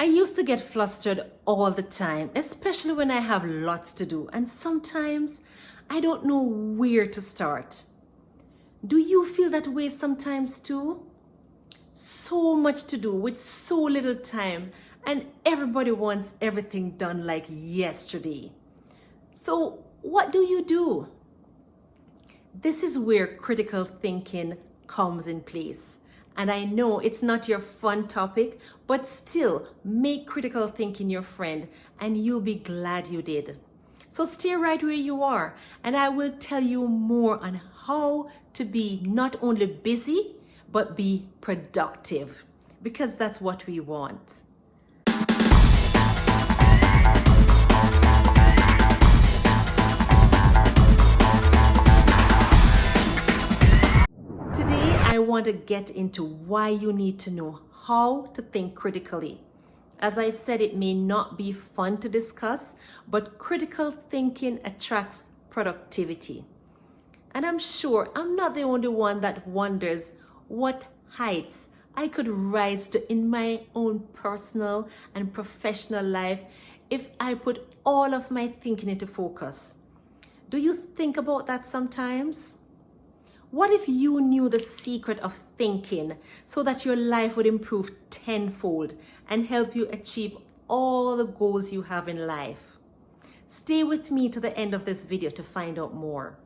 I used to get flustered all the time, especially when I have lots to do, and sometimes I don't know where to start. Do you feel that way sometimes too? So much to do with so little time, and everybody wants everything done like yesterday. So, what do you do? This is where critical thinking comes in place. And I know it's not your fun topic, but still make critical thinking your friend and you'll be glad you did. So stay right where you are and I will tell you more on how to be not only busy, but be productive because that's what we want. I want to get into why you need to know how to think critically. As I said, it may not be fun to discuss, but critical thinking attracts productivity. And I'm sure I'm not the only one that wonders what heights I could rise to in my own personal and professional life if I put all of my thinking into focus. Do you think about that sometimes? What if you knew the secret of thinking so that your life would improve tenfold and help you achieve all the goals you have in life? Stay with me to the end of this video to find out more.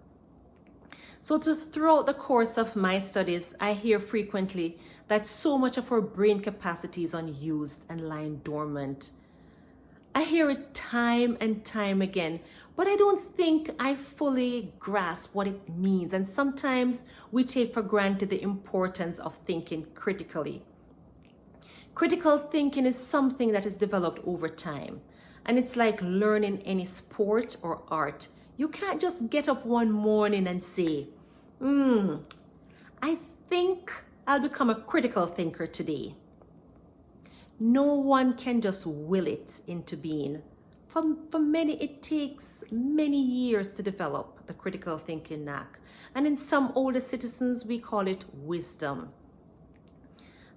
So throughout the course of my studies, I hear frequently that so much of our brain capacity is unused and lying dormant. I hear it time and time again, but I don't think I fully grasp what it means. And sometimes we take for granted the importance of thinking critically. Critical thinking is something that is developed over time. And it's like learning any sport or art. You can't just get up one morning and say, I think I'll become a critical thinker today. No one can just will it into being. For many, it takes many years to develop the critical thinking knack. And in some older citizens, we call it wisdom.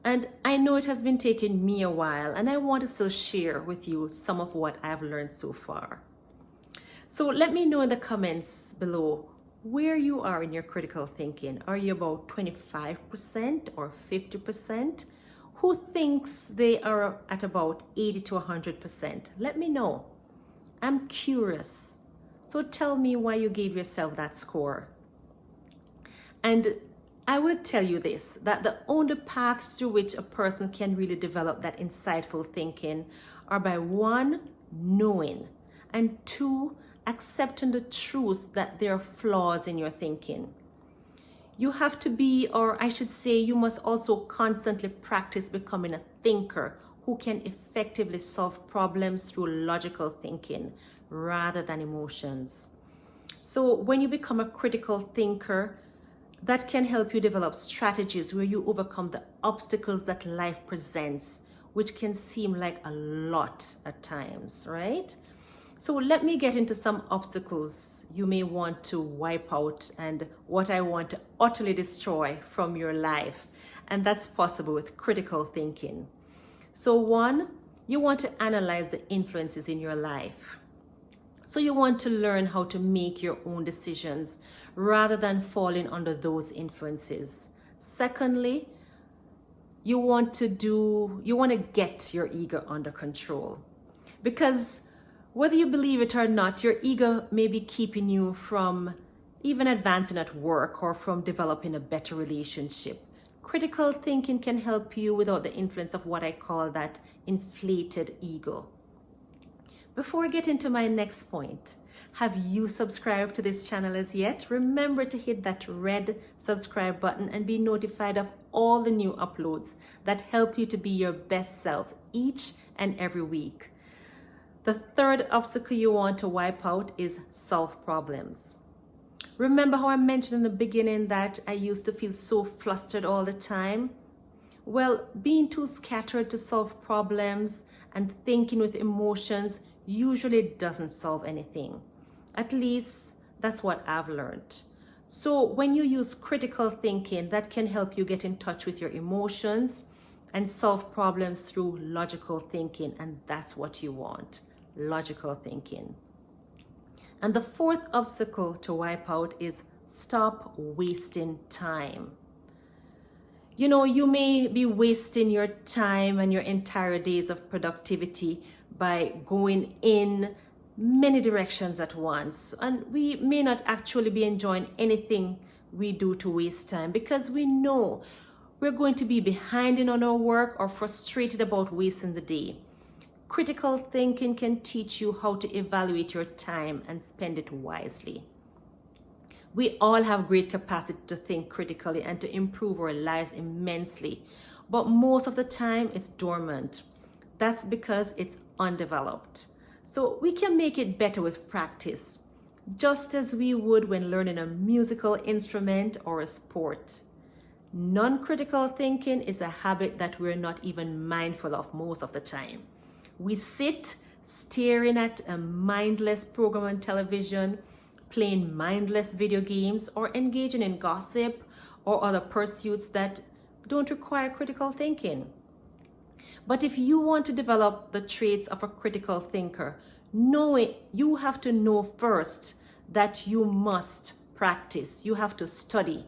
And I know it has been taking me a while, and I want to still share with you some of what I've learned so far. So let me know in the comments below where you are in your critical thinking. Are you about 25% or 50%? Who thinks they are at about 80 to 100%? Let me know. I'm curious. So tell me why you gave yourself that score. And I will tell you this, that the only paths through which a person can really develop that insightful thinking are by 1, knowing, and 2, accepting the truth that there are flaws in your thinking. You have to be, or I should say, you must also constantly practice becoming a thinker who can effectively solve problems through logical thinking rather than emotions. So when you become a critical thinker, that can help you develop strategies where you overcome the obstacles that life presents, which can seem like a lot at times, right? So let me get into some obstacles you may want to wipe out and what I want to utterly destroy from your life. And that's possible with critical thinking. So 1, you want to analyze the influences in your life. So you want to learn how to make your own decisions rather than falling under those influences. Secondly, you want to get your ego under control. Because whether you believe it or not, your ego may be keeping you from even advancing at work or from developing a better relationship. Critical thinking can help you without the influence of what I call that inflated ego. Before I get into my next point, have you subscribed to this channel as yet? Remember to hit that red subscribe button and be notified of all the new uploads that help you to be your best self each and every week. The third obstacle you want to wipe out is solve problems. Remember how I mentioned in the beginning that I used to feel so flustered all the time? Well, being too scattered to solve problems and thinking with emotions usually doesn't solve anything. At least that's what I've learned. So when you use critical thinking, that can help you get in touch with your emotions and solve problems through logical thinking. And that's what you want, logical thinking. And the fourth obstacle to wipe out is stop wasting time. You know, you may be wasting your time and your entire days of productivity by going in many directions at once. And we may not actually be enjoying anything we do to waste time because we know we're going to be behind on our work or frustrated about wasting the day. Critical thinking can teach you how to evaluate your time and spend it wisely. We all have great capacity to think critically and to improve our lives immensely, but most of the time it's dormant. That's because it's undeveloped. So we can make it better with practice, just as we would when learning a musical instrument or a sport. Non-critical thinking is a habit that we're not even mindful of most of the time. We sit staring at a mindless program on television, playing mindless video games, or engaging in gossip or other pursuits that don't require critical thinking. But if you want to develop the traits of a critical thinker, you have to know first that you must practice. You have to study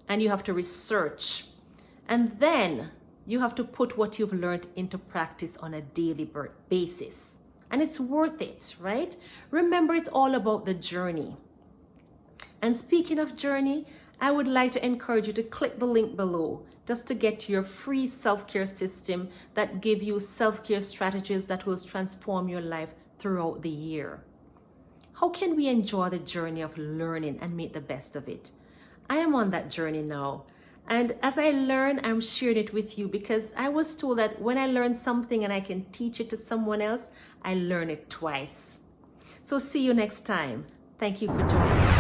and you have to research. And then you have to put what you've learned into practice on a daily basis. And it's worth it, right? Remember, it's all about the journey. And speaking of journey, I would like to encourage you to click the link below just to get your free self-care system that give you self-care strategies that will transform your life throughout the year. How can we enjoy the journey of learning and make the best of it? I am on that journey now. And as I learn, I'm sharing it with you because I was told that when I learn something and I can teach it to someone else, I learn it twice. So see you next time. Thank you for joining.